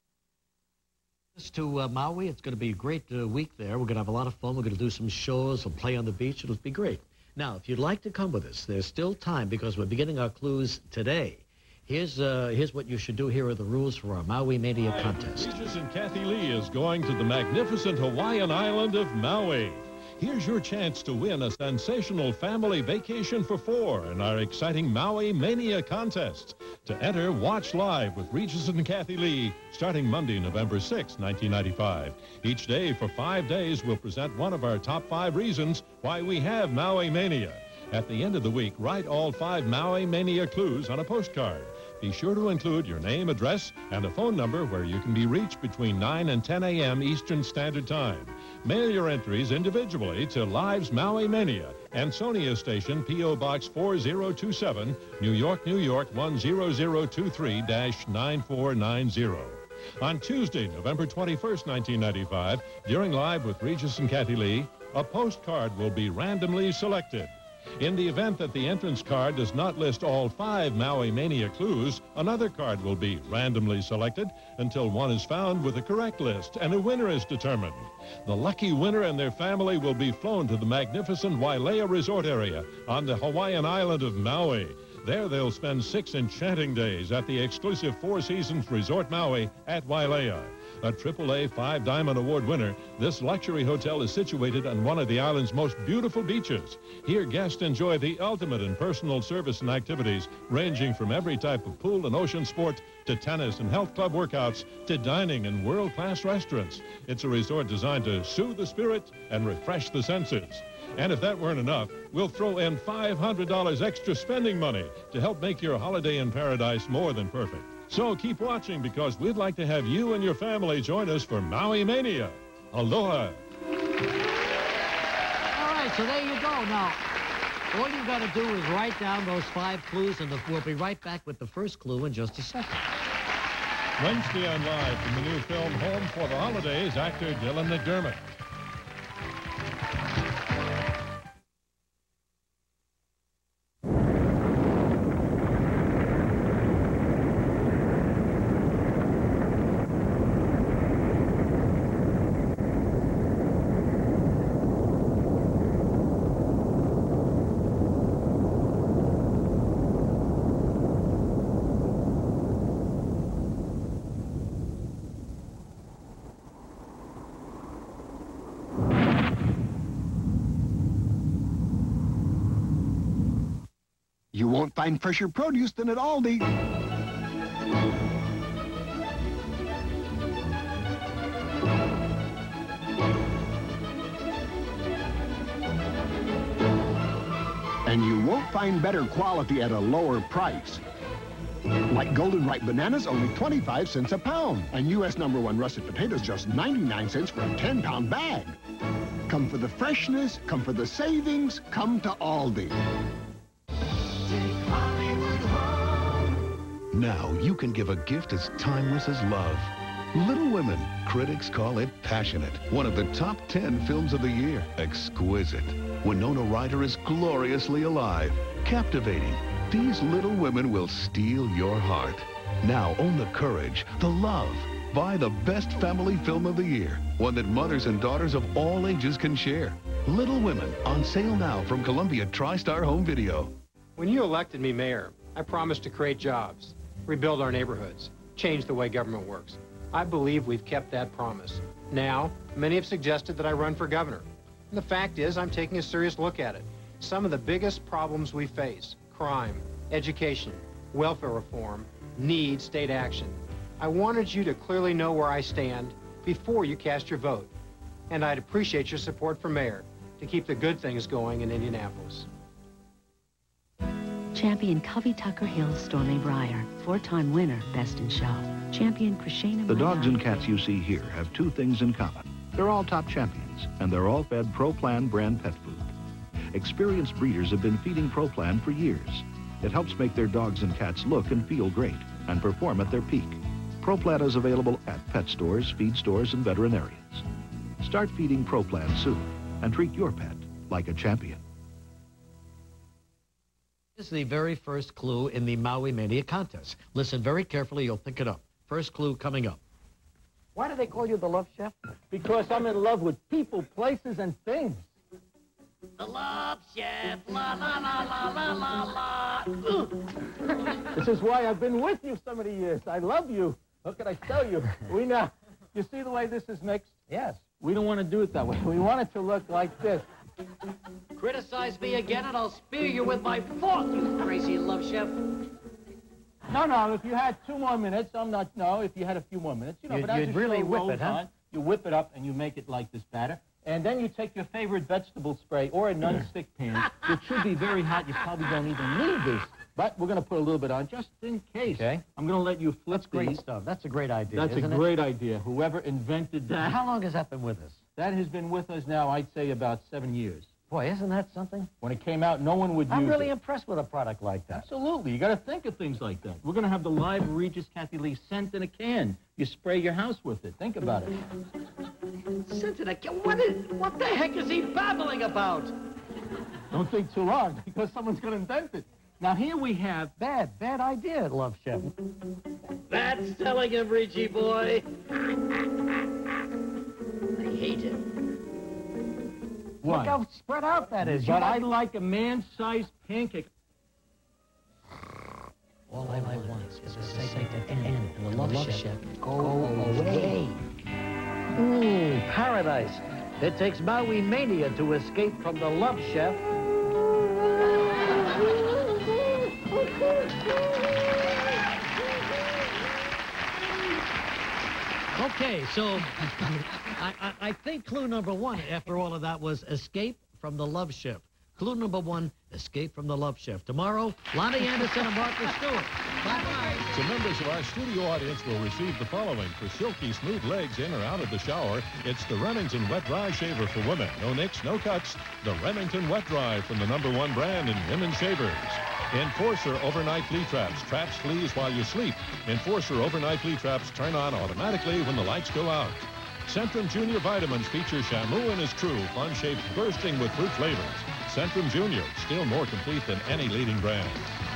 To Maui, it's going to be a great week there. We're going to have a lot of fun. We're going to do some shows. We'll play on the beach. It'll be great. Now, if you'd like to come with us, there's still time because we're beginning our clues today. Here's what you should do. Here are the rules for our Maui Mania contest. Regis and Kathie Lee is going to the magnificent Hawaiian island of Maui. Here's your chance to win a sensational family vacation for 4 in our exciting Maui Mania contest. To enter, watch live with Regis and Kathie Lee starting Monday, November 6, 1995. Each day for 5 days, we'll present one of our top 5 reasons why we have Maui Mania. At the end of the week, write all 5 Maui Mania clues on a postcard. Be sure to include your name, address, and a phone number where you can be reached between 9 and 10 a.m. Eastern Standard Time. Mail your entries individually to Live's Maui Mania, Ansonia Station, P.O. Box 4027, New York, New York 10023-9490. On Tuesday, November 21st, 1995, during Live with Regis and Kathie Lee, a postcard will be randomly selected. In the event that the entrance card does not list all 5 Maui Mania clues, another card will be randomly selected until one is found with the correct list and a winner is determined. The lucky winner and their family will be flown to the magnificent Wailea Resort area on the Hawaiian island of Maui. There they'll spend 6 enchanting days at the exclusive Four Seasons Resort Maui at Wailea. A AAA 5-Diamond Award winner, this luxury hotel is situated on one of the island's most beautiful beaches. Here, guests enjoy the ultimate in personal service and activities, ranging from every type of pool and ocean sport to tennis and health club workouts to dining in world-class restaurants. It's a resort designed to soothe the spirit and refresh the senses. And if that weren't enough, we'll throw in $500 extra spending money to help make your holiday in paradise more than perfect. So keep watching because we'd like to have you and your family join us for Maui Mania. Aloha. All right, so there you go. Now, all you got to do is write down those 5 clues, and we'll be right back with the first clue in just a second. Wednesday on Live from the new film Home for the Holidays, actor Dylan McDermott. You won't find fresher produce than at Aldi. And you won't find better quality at a lower price. Like golden ripe bananas, only 25 cents a pound. And U.S. #1 russet potatoes, just 99 cents for a 10-pound bag. Come for the freshness, come for the savings, come to Aldi. Now you can give a gift as timeless as love. Little Women. Critics call it passionate. One of the top 10 films of the year. Exquisite. Winona Ryder is gloriously alive. Captivating. These Little Women will steal your heart. Now own the courage, the love. Buy the best family film of the year. One that mothers and daughters of all ages can share. Little Women. On sale now from Columbia TriStar Home Video. When you elected me mayor, I promised to create jobs, rebuild our neighborhoods, change the way government works. I believe we've kept that promise. Now, many have suggested that I run for governor. And the fact is, I'm taking a serious look at it. Some of the biggest problems we face, crime, education, welfare reform, need state action. I wanted you to clearly know where I stand before you cast your vote. And I'd appreciate your support for mayor to keep the good things going in Indianapolis. Champion Covey Tucker Hill's Stormy Briar, 4-time winner, Best in Show. Champion Krishna. The dogs and cats you see here have two things in common. They're all top champions, and they're all fed ProPlan brand pet food. Experienced breeders have been feeding ProPlan for years. It helps make their dogs and cats look and feel great and perform at their peak. ProPlan is available at pet stores, feed stores, and veterinarians. Start feeding ProPlan soon and treat your pet like a champion. This is the very first clue in the Maui Mania contest. Listen very carefully, you'll pick it up. First clue coming up. Why do they call you the Love Chef? Because I'm in love with people, places, and things. The Love Chef, la la la la la la la. This is why I've been with you so many years. I love you. What can I tell you? We know. You see the way this is mixed? Yes. We don't want to do it that way. We want it to look like this. Criticize me again and I'll spear you with my fork, you crazy Love Chef. No, if you had 2 more minutes, if you had a few more minutes, but as you'd the really show whip rolls it, huh? on, you whip it up and you make it like this batter. And then you take your favorite vegetable spray or a non-stick pan, which should be very hot. You probably don't even need this. But we're going to put a little bit on just in case. Okay. I'm going to let you flip That's great stuff. That's a great idea, That's isn't a great idea. Whoever invented that. How long has that been with us? That has been with us now, I'd say, about 7 years. Boy, isn't that something? When it came out, no one would use it. I'm really impressed with a product like that. Absolutely. You got to think of things like that. We're going to have the live Regis Kathie Lee scent in a can. You spray your house with it. Think about it. Scent in a can? What the heck is he babbling about? Don't think too long, because someone's going to invent it. Now, here we have... Bad idea, Love Chef. That's telling him, Reggie boy. I hate him. What? Look how spread out that is. But I like a man-sized pancake. All I want is a segment at the end, and the Love Chef go away. Ooh, paradise. It takes Maui Mania to escape from the Love Chef. Okay, so I think clue number 1 after all of that was escape from the Love Chef. Clue number 1, escape from the Love Chef. Tomorrow, Lonnie Anderson and Martha Stewart. Bye-bye. So members of our studio audience will receive the following. For silky smooth legs in or out of the shower, it's the Remington Wet Dry Shaver for women. No nicks, no cuts. The Remington Wet Dry from the #1 brand in women's shavers. Enforcer overnight flea traps. Traps fleas while you sleep. Enforcer overnight flea traps turn on automatically when the lights go out. Centrum Junior Vitamins feature Shamu and is true. Fun shapes bursting with fruit flavors. Centrum Junior, still more complete than any leading brand.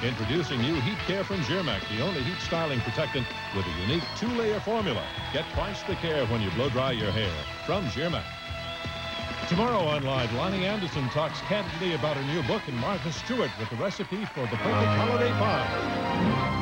Introducing new Heat Care from Zirmac, the only heat styling protectant with a unique 2-layer formula. Get twice the care when you blow dry your hair. From Zirmac. Tomorrow on Live, Lonnie Anderson talks candidly about her new book and Martha Stewart with the recipe for the perfect holiday pie.